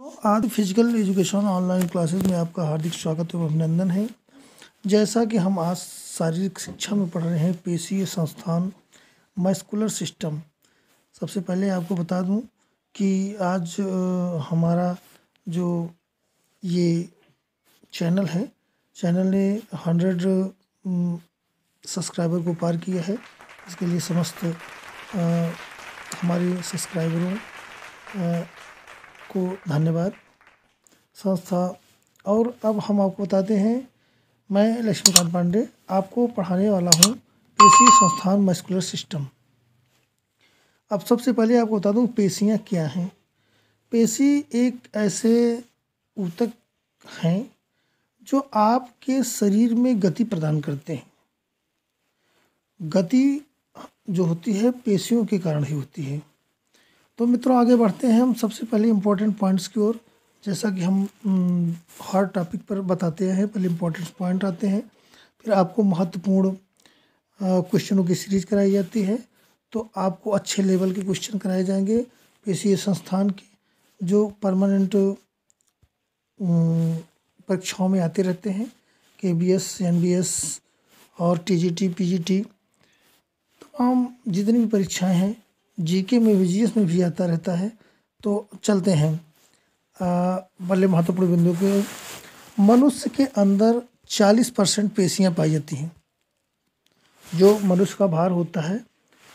आज physical education online classes में आपका हार्दिक स्वागत एवं अभिनंदन है। जैसा कि हम आज शारीरिक शिक्षा में पढ़ रहे हैं पेशीय संस्थान मस्कुलर सिस्टम। सबसे पहले आपको बता दूं कि आज हमारा जो ये चैनल है, चैनल ने 100 सब्सक्राइबर को पार किया है। इसके लिए समस्त हमारे सब्सक्राइबरों को धन्यवाद संस्था। और अब हम आपको बताते हैं, मैं लक्ष्मीकांत पांडे आपको पढ़ाने वाला हूँ पेशीय संस्थान मस्कुलर सिस्टम। अब सबसे पहले आपको बता दूँ पेशियाँ क्या हैं। पेशी एक ऐसे ऊतक हैं जो आपके शरीर में गति प्रदान करते हैं। गति जो होती है पेशियों के कारण ही होती है। तो मित्रों आगे बढ़ते हैं हम सबसे पहले इम्पोर्टेंट पॉइंट्स की ओर। जैसा कि हम हर टॉपिक पर बताते हैं, पहले इम्पोर्टेंट पॉइंट आते हैं, फिर आपको महत्वपूर्ण क्वेश्चनों की सीरीज कराई जाती है। तो आपको अच्छे लेवल के क्वेश्चन कराए जाएंगे पेशीय संस्थान के, जो परमानेंट परीक्षाओं में आते रहते हैं, KBS, NBS और TGT, PGT। तमाम जितनी भी परीक्षाएं हैं, GK में भी, GS में भी आता रहता है। तो चलते हैं बल्ले महत्वपूर्ण बिंदु के। मनुष्य के अंदर 40% पेशियाँ पाई जाती हैं। जो मनुष्य का भार होता है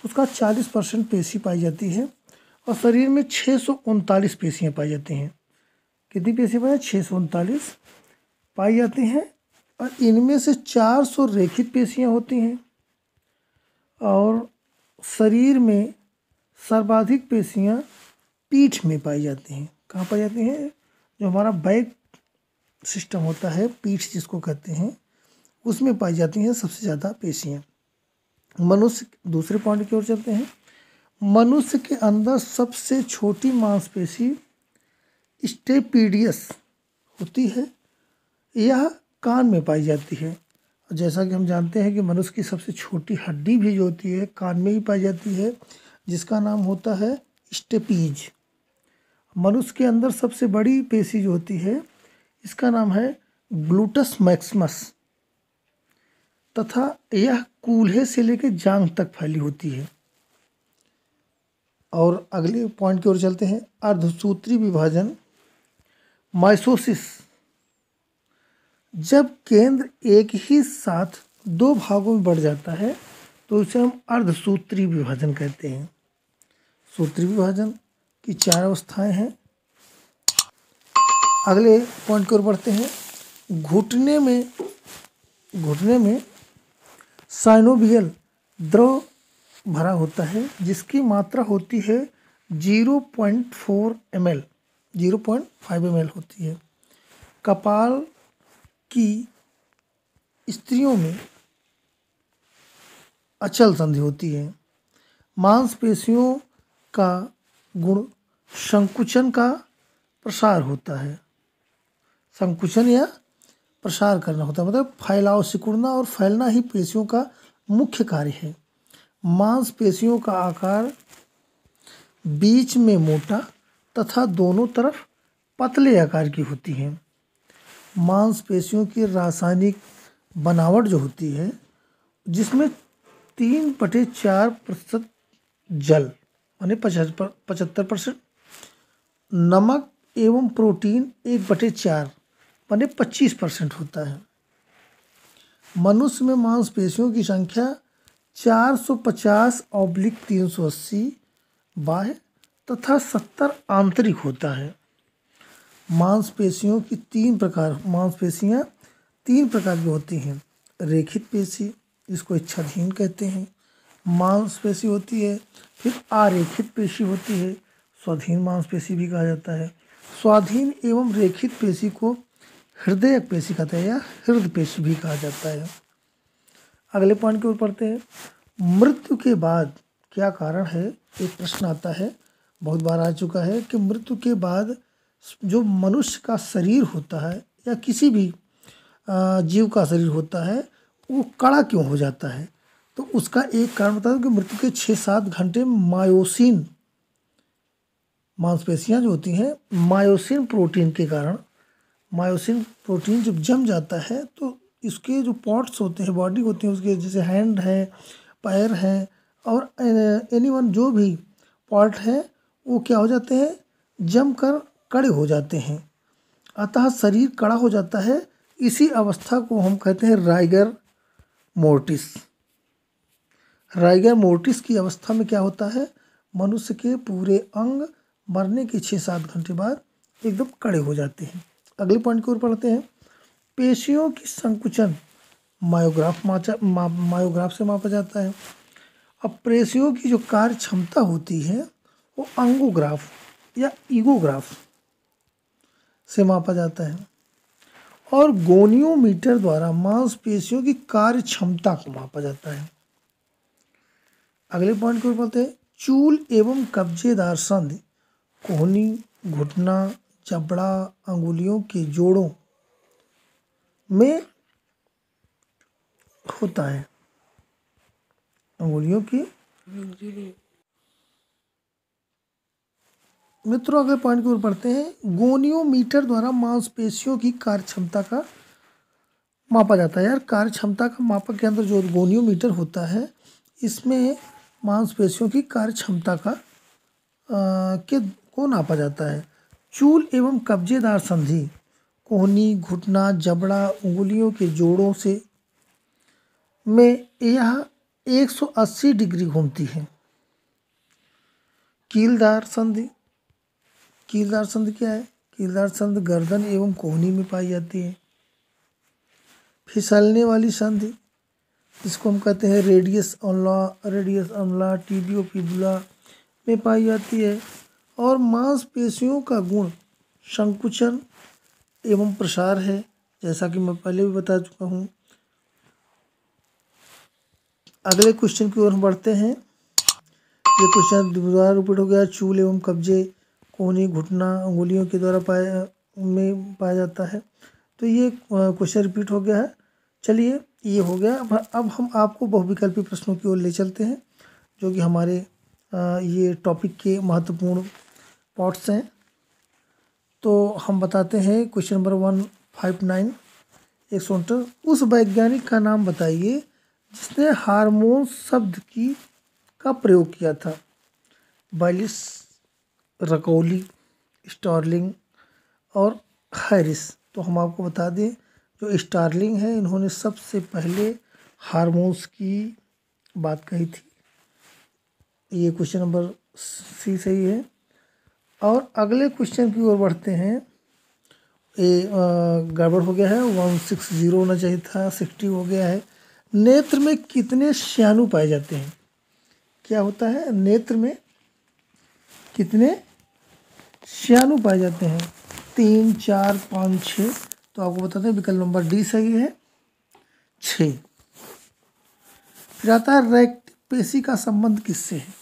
उसका 40% पेशी पाई जाती है। और शरीर में 639 पेशियाँ पाई जाती हैं। कितनी पेशी पाई? 639 पाई जाती हैं। और इनमें से 400 रेखित पेशियाँ होती हैं। और शरीर में सर्वाधिक पेशियाँ पीठ में पाई जाती हैं। कहाँ पाई जाती हैं? जो हमारा बैक सिस्टम होता है, पीठ जिसको कहते हैं, उसमें पाई जाती हैं सबसे ज़्यादा पेशियाँ। मनुष्य, दूसरे पॉइंट की ओर चलते हैं। मनुष्य के अंदर सबसे छोटी मांसपेशी स्टेपीडियस होती है। यह कान में पाई जाती है। जैसा कि हम जानते हैं कि मनुष्य की सबसे छोटी हड्डी भी जो होती है कान में ही पाई जाती है, जिसका नाम होता है स्टेपीज। मनुष्य के अंदर सबसे बड़ी पेशी जो होती है इसका नाम है ग्लूटस मैक्सिमस, तथा यह कूल्हे से लेकर जांघ तक फैली होती है। और अगले पॉइंट की ओर चलते हैं। अर्धसूत्री विभाजन माइटोसिस। जब केंद्र एक ही साथ दो भागों में बढ़ जाता है तो उसे हम अर्धसूत्री विभाजन कहते हैं। सूत्री विभाजन की 4 अवस्थाएं हैं। अगले पॉइंट की ओर बढ़ते हैं। घुटने में साइनोवियल द्रव भरा होता है, जिसकी मात्रा होती है 0.4 ml, 0.5 ml होती है। कपाल की स्त्रियों में अचल संधि होती है। मांसपेशियों का गुण संकुचन का प्रसार होता है। संकुचन या प्रसार करना होता है, मतलब फैलाव, सिकुड़ना और फैलना ही पेशियों का मुख्य कार्य है। मांसपेशियों का आकार बीच में मोटा तथा दोनों तरफ पतले आकार की होती है। मांसपेशियों की रासायनिक बनावट जो होती है, जिसमें 3/4% जल यानी 75%, नमक एवं प्रोटीन 1/4 यानी 25% होता है। मनुष्य में मांसपेशियों की संख्या 450/380 बाह्य तथा 70 आंतरिक होता है। मांसपेशियाँ तीन प्रकार की होती हैं। रेखित पेशी, जिसको इच्छाधीन कहते हैं, मांसपेशी होती है। फिर अरेखित पेशी होती है, स्वाधीन मांसपेशी भी कहा जाता है। स्वाधीन एवं रेखित पेशी को हृदयक पेशी कहते हैं या हृदय पेशी भी कहा जाता है। अगले पॉइंट के ऊपर पढ़ते हैं। मृत्यु के बाद क्या कारण है? एक प्रश्न आता है, बहुत बार आ चुका है कि मृत्यु के बाद जो मनुष्य का शरीर होता है या किसी भी जीव का शरीर होता है वो कड़ा क्यों हो जाता है? तो उसका एक कारण बता दूं कि मृत्यु के 6-7 घंटे मायोसिन मांसपेशियां जो होती हैं मायोसिन प्रोटीन के कारण, मायोसिन प्रोटीन जब जम जाता है तो इसके जो पार्ट्स होते हैं, बॉडी होती है उसके, जैसे हैंड है, पैर है और एनीवन जो भी पार्ट है वो क्या हो जाते हैं, जम कर कड़े हो जाते हैं, अतः शरीर कड़ा हो जाता है। इसी अवस्था को हम कहते हैं राइगर मोर्टिस। राइगर मोर्टिस की अवस्था में क्या होता है, मनुष्य के पूरे अंग मरने के 6-7 घंटे बाद एकदम कड़े हो जाते हैं। अगले पॉइंट की ओर पढ़ते हैं। पेशियों की संकुचन मायोग्राफ से मापा जाता है। अब पेशियों की जो कार्य क्षमता होती है वो अंगोग्राफ या ईगोग्राफ से मापा जाता है। और गोनियोमीटर द्वारा मांसपेशियों की कार्य क्षमता को मापा जाता है। अगले पॉइंट को बोलते हैं। चूल एवं कब्जेदार संधि कोहनी, घुटना, जबड़ा, अंगुलियों के जोड़ों में होता है। अंगुलियों की मित्रों अगले पॉइंट की ओर पढ़ते हैं। गोनियोमीटर द्वारा मांसपेशियों की कार्य क्षमता का मापा जाता है। यार कार्य क्षमता का मापक के अंदर जो गोनियोमीटर होता है इसमें मांसपेशियों की कार्य क्षमता का को नापा जाता है। चूल एवं कब्जेदार संधि कोहनी, घुटना, जबड़ा, उंगलियों के जोड़ों से में यह 180 डिग्री घूमती है। कीलदार संधि, कीलदार संधि क्या है? कीलदार संधि गर्दन एवं कोहनी में पाई जाती है। फिसलने वाली संधि इसको हम कहते हैं रेडियस अनला, टीबियो फिबुला में पाई जाती है। और मांसपेशियों का गुण संकुचन एवं प्रसार है, जैसा कि मैं पहले भी बता चुका हूँ। अगले क्वेश्चन की ओर हम बढ़ते हैं। ये क्वेश्चन दोबारा रिपीट हो गया। चूल एवं कब्जे कोहनी, घुटना, उंगलियों के द्वारा पाया जाता है। तो ये क्वेश्चन रिपीट हो गया है। चलिए ये हो गया। अब हम आपको बहुविकल्पी प्रश्नों की ओर ले चलते हैं जो कि हमारे ये टॉपिक के महत्वपूर्ण पार्ट्स हैं। तो हम बताते हैं क्वेश्चन नंबर 159 169। उस वैज्ञानिक का नाम बताइए जिसने हार्मोन शब्द का प्रयोग किया था। बैलिस, रकौली, स्टार्लिंग और हैरिस। तो हम आपको बता दें जो स्टार्लिंग है इन्होंने सबसे पहले हार्मोन्स की बात कही थी। ये क्वेश्चन नंबर सी सही है। और अगले क्वेश्चन की ओर बढ़ते हैं। ये गड़बड़ हो गया है, 160 होना चाहिए था, 60 हो गया है। नेत्र में कितने श्याणु पाए जाते हैं? क्या होता है नेत्र में कितने श्याणु पाए जाते हैं? 3, 4, 5, 6। तो आपको बताते हैं विकल्प नंबर डी सही है, 6। फिर आता है रेक्टिव पेशी का संबंध किससे है?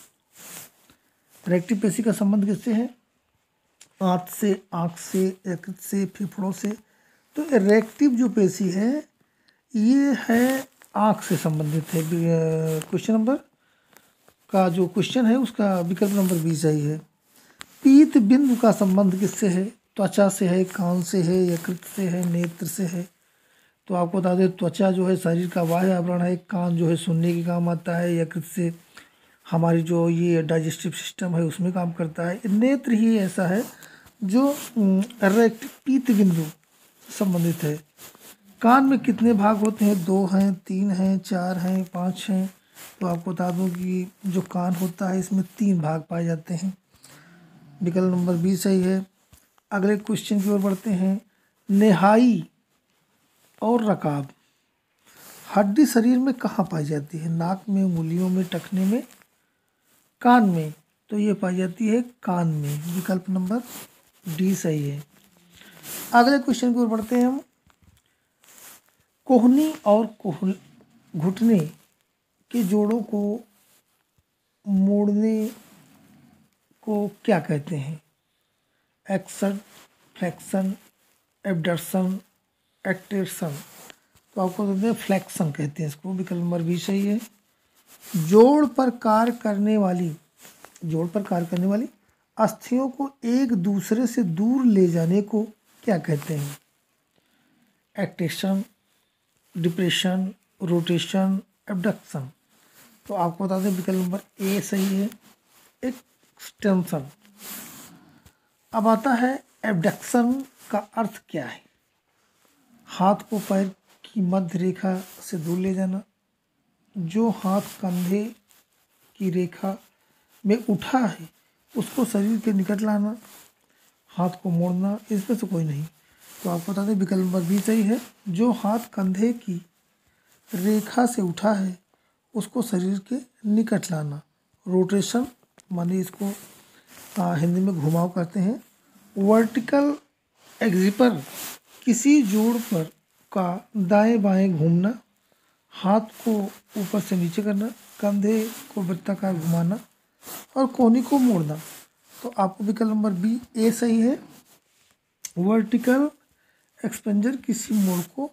रेक्टिव पेशी का संबंध किससे है? आंत से, यकृत से, फेफड़ों से। तो रेक्टिव जो पेशी है ये है आँख से संबंधित है। क्वेश्चन नंबर का जो क्वेश्चन है उसका विकल्प नंबर बी सही है। पीत बिंदु का संबंध किससे है? त्वचा से है, कान से है, यकृत से है, नेत्र से है। तो आपको बता दें त्वचा जो है शरीर का बाह्य आवरण है, कान जो है सुनने के काम आता है, यकृत से हमारी जो ये डाइजेस्टिव सिस्टम है उसमें काम करता है। नेत्र ही ऐसा है जो रेक्ट पीत बिंदु संबंधित है। कान में कितने भाग होते हैं? 2 हैं, 3 हैं, 4 हैं, 5 हैं। तो आपको बता दूं कि जो कान होता है इसमें 3 भाग पाए जाते हैं। विकल्प नंबर बी सही है। अगले क्वेश्चन की ओर बढ़ते हैं। नेहाई और रकाब हड्डी शरीर में कहाँ पाई जाती है? नाक में, उंगलियों में, टखने में, कान में। तो ये पाई जाती है कान में। विकल्प नंबर डी सही है। अगले क्वेश्चन की ओर बढ़ते हैं हम। कोहनी और घुटने के जोड़ों को मोड़ने को क्या कहते हैं? Action, flexion, abduction, extension. तो आपको कहते हैं फ्लेक्शन कहते हैं इसको। विकल्प नंबर बी सही है। जोड़ पर कार्य करने वाली अस्थियों को एक दूसरे से दूर ले जाने को क्या कहते हैं? एक्टेशन, डिप्रेशन, रोटेशन, एबडक्शन। तो आपको बता दें विकल्प नंबर ए सही है, एक्सटेंशन। अब आता है एबडक्शन का अर्थ क्या है? हाथ को पैर की मध्य रेखा से दूर ले जाना, जो हाथ कंधे की रेखा में उठा है उसको शरीर के निकट लाना, हाथ को मोड़ना, इसमें से कोई नहीं। तो आपको बता दें विकल्प नंबर बी सही है, जो हाथ कंधे की रेखा से उठा है उसको शरीर के निकट लाना। रोटेशन माने इसको हिंदी में घुमाव करते हैं। वर्टिकल एक्सिपर किसी जोड़ पर का दाएं बाएं घूमना, हाथ को ऊपर से नीचे करना, कंधे को वृत्ताकार घुमाना और कोहनी को मोड़ना। तो आपको विकल्प नंबर बी ए सही है, वर्टिकल एक्सपेंजर किसी मोड़ को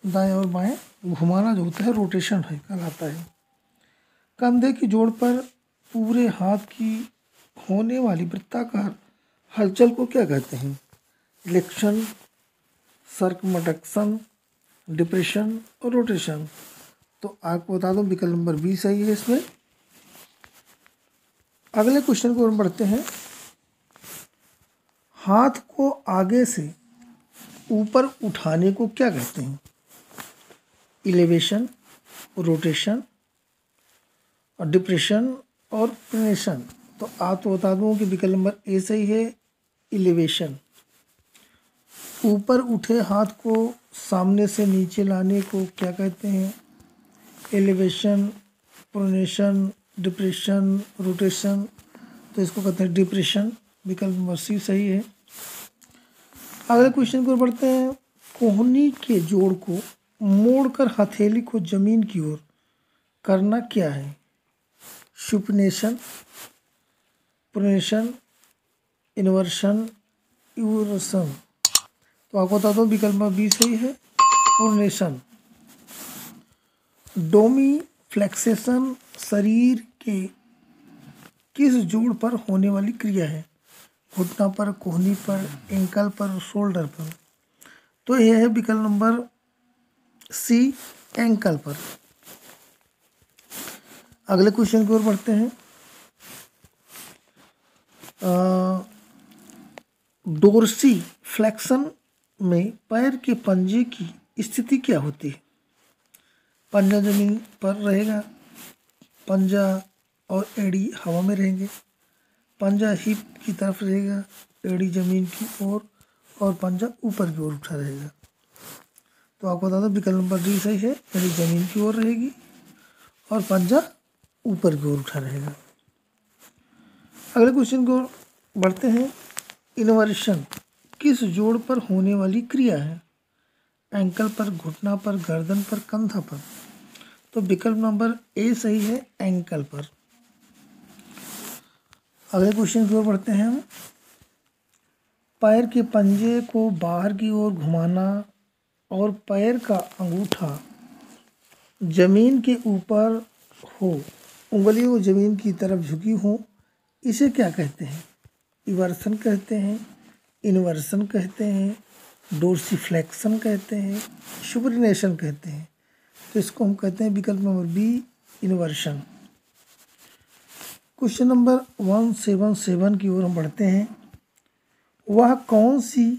दाएं और बाएं घुमाना जो होता है रोटेशन है कहलाता है। कंधे की जोड़ पर पूरे हाथ की होने वाली वृत्ताकार हलचल को क्या कहते हैं? इलेक्शन, सर्कमडक्शन, डिप्रेशन और रोटेशन। तो आपको बता दूं विकल्प नंबर बी सही है इसमें। अगले क्वेश्चन को हम बढ़ते हैं। हाथ को आगे से ऊपर उठाने को क्या कहते हैं? इलेवेशन, रोटेशन और डिप्रेशन और प्रोनेशन। तो आपको बता दूं कि विकल्प नंबर ए सही है, इलेवेशन। ऊपर उठे हाथ को सामने से नीचे लाने को क्या कहते हैं? Elevation, pronation, depression, rotation. तो इसको कहते हैं डिप्रेशन। विकल्प नंबर सी सही है। अगले क्वेश्चन को बढ़ते हैं। कोहनी के जोड़ को मोड़कर हथेली को जमीन की ओर करना क्या है? Supination, pronation, inversion, evolution. तो आपको बता दो विकल्प नंबर बी सही है, प्रोनेशन। डोमी फ्लेक्सेशन शरीर के किस जोड़ पर होने वाली क्रिया है? घुटना पर, कोहनी पर, एंकल पर, शोल्डर पर। तो यह है विकल्प नंबर सी, एंकल पर। अगले क्वेश्चन की ओर बढ़ते हैं। डोर्सी फ्लेक्शन में पैर के पंजे की स्थिति क्या होती है? पंजा जमीन पर रहेगा, पंजा और एड़ी हवा में रहेंगे, पंजा हिप की तरफ रहेगा, एड़ी जमीन की ओर और पंजा ऊपर की ओर उठा रहेगा। तो आपको बता दो विकल्प नंबर डी सही है, एड़ी जमीन की ओर रहेगी और पंजा ऊपर की ओर उठा रहेगा। अगले क्वेश्चन को बढ़ते हैं। इन्वर्शन किस जोड़ पर होने वाली क्रिया है? एंकल पर, घुटना पर, गर्दन पर, कंधा पर। तो विकल्प नंबर ए सही है, एंकल पर। अगले क्वेश्चन की ओर बढ़ते हैं हम। पैर के पंजे को बाहर की ओर घुमाना और पैर का अंगूठा जमीन के ऊपर हो, उंगलियों जमीन की तरफ झुकी हो, इसे क्या कहते हैं? इवर्सन कहते हैं, इन्वर्सन कहते हैं, डोर्सिफ्लेक्शन कहते हैं, सुपरिनेशन कहते हैं। तो इसको हम कहते हैं विकल्प number B, inversion. Question number 177 की ओर हम बढ़ते हैं। वह कौन सी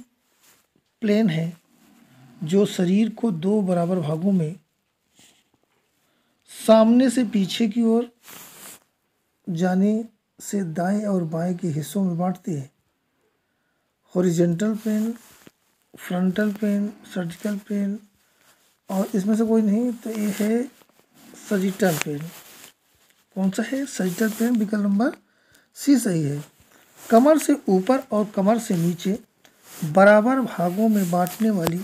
प्लेन है जो शरीर को दो बराबर भागों में सामने से पीछे की ओर जाने से दाएं और बाएं के हिस्सों में बांटती है? Horizontal plane, frontal plane, surgical plane और इसमें से कोई नहीं। तो ये है सजिटल प्लेन। कौन सा है? सजिटल प्लेन। विकल्प नंबर सी सही है। कमर से ऊपर और कमर से नीचे बराबर भागों में बांटने वाली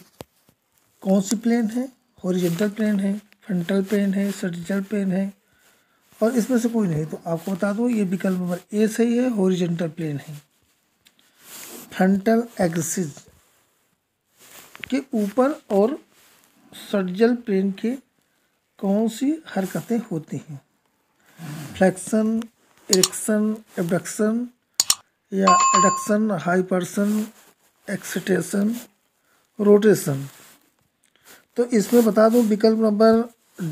कौन सी प्लेन है? हॉरिजॉन्टल प्लेन है, फ्रंटल प्लेन है, सजिटल प्लेन है और इसमें से कोई नहीं। तो आपको बता दो ये विकल्प नंबर ए सही है, हॉरिजॉन्टल प्लेन है। फ्रंटल एक्सिस के ऊपर और सजिटल प्लेन के कौन सी हरकतें होती हैं? फ्लेक्शन, इरेक्शन, एबडक्शन या एडक्शन, हाइपर्सन, एक्सिटेशन, रोटेशन। तो इसमें बता दूं विकल्प नंबर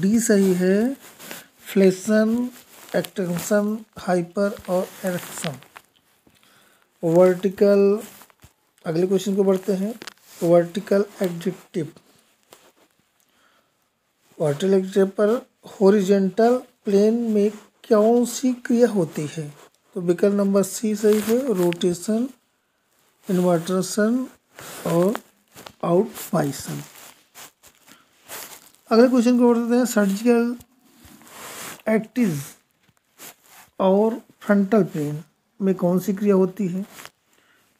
डी सही है, फ्लेक्शन, एक्सटेंशन, हाइपर और एडक्शन। वर्टिकल, अगले क्वेश्चन को बढ़ते हैं। वर्टिकल एडजेक्टिव, वर्टिकल एडजेक्टिव पर हॉरिजेंटल प्लेन में कौन सी क्रिया होती है? तो विकल्प नंबर सी सही है, रोटेशन, इन्वर्टेशन और आउटपाइसन। अगले क्वेश्चन को बढ़ते हैं। सर्जिकल एक्टिव और फ्रंटल प्लेन में कौन सी क्रिया होती है?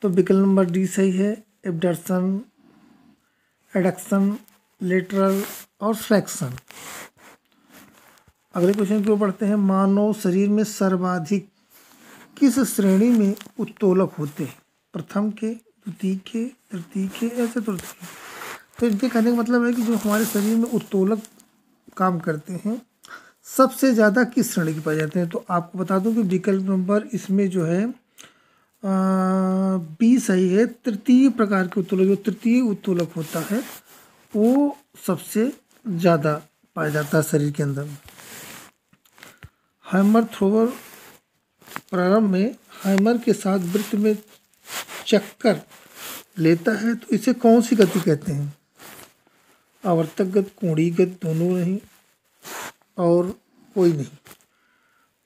तो विकल्प नंबर डी सही है, एब्डक्शन, एडक्शन, लेटरल और फ्लेक्शन। अगले क्वेश्चन की ओर बढ़ते हैं। मानव शरीर में सर्वाधिक किस श्रेणी में उत्तोलक होते हैं? प्रथम के, द्वितीय के, तृतीय के या चतुर्थ के? तो इनके कहने का मतलब है कि जो हमारे शरीर में उत्तोलक काम करते हैं सबसे ज़्यादा किस श्रेणी के पाए जाते हैं? तो आपको बता दूं कि विकल्प नंबर इसमें जो है बी सही है, तृतीय प्रकार के उत्तोलक। जो तृतीय उत्तोलक होता है वो सबसे ज़्यादा पाया जाता है शरीर के अंदर। हैमर थ्रोवर प्रारंभ में हैमर के साथ वृत्त में चक्कर लेता है तो इसे कौन सी गति कहते हैं? आवर्तक गति, कोणीय गति, दोनों नहीं और कोई नहीं।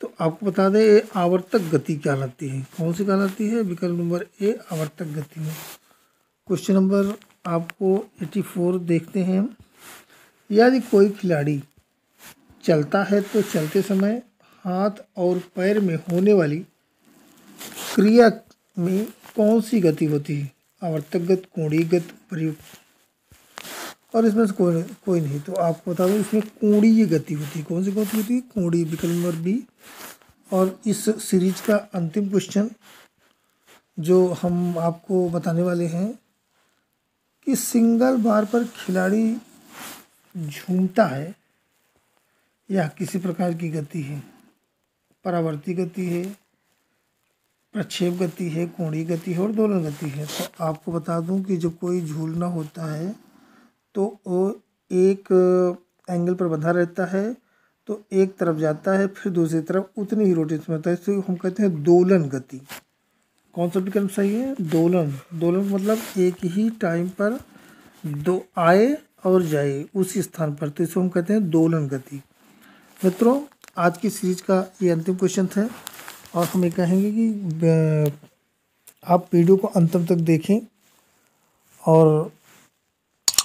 तो आपको बता दें ये आवर्तक गति कहलाती है। कौन सी कहलाती है? विकल्प नंबर ए, आवर्तक गति है। क्वेश्चन नंबर आपको 84 देखते हैं। यदि कोई खिलाड़ी चलता है तो चलते समय हाथ और पैर में होने वाली क्रिया में कौन सी गति होती है? आवर्तक गति, कोणीय गति, प्रयुक्त और इसमें से कोई नहीं। तो आपको बता दूं इसमें कोणीय गति होती है। कौन सी गति होती है? कोणीय, विकल्प नंबर बी। और इस सीरीज का अंतिम क्वेश्चन जो हम आपको बताने वाले हैं कि सिंगल बार पर खिलाड़ी झूमता है या किसी प्रकार की गति है, परावर्ती गति है, प्रक्षेप गति है, कोणीय गति है और दोलन गति है। तो आपको बता दूं कि जब कोई झूलना होता है तो वो एक एंगल पर बंधा रहता है, तो एक तरफ जाता है फिर दूसरी तरफ उतनी ही रोटेशन होता है, इसे हम कहते हैं दोलन गति। कौन सा विकल्प सही है? दोलन। दोलन मतलब एक ही टाइम पर दो आए और जाए उसी स्थान पर, तो इसे हम कहते हैं दोलन गति। मित्रों, आज की सीरीज का ये अंतिम क्वेश्चन था और हम ये कहेंगे कि आप वीडियो को अंत तक देखें और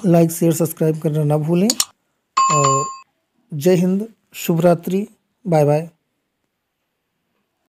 लाइक, शेयर, सब्सक्राइब करना ना भूलें। और जय हिंद, शुभ रात्रि, बाय बाय।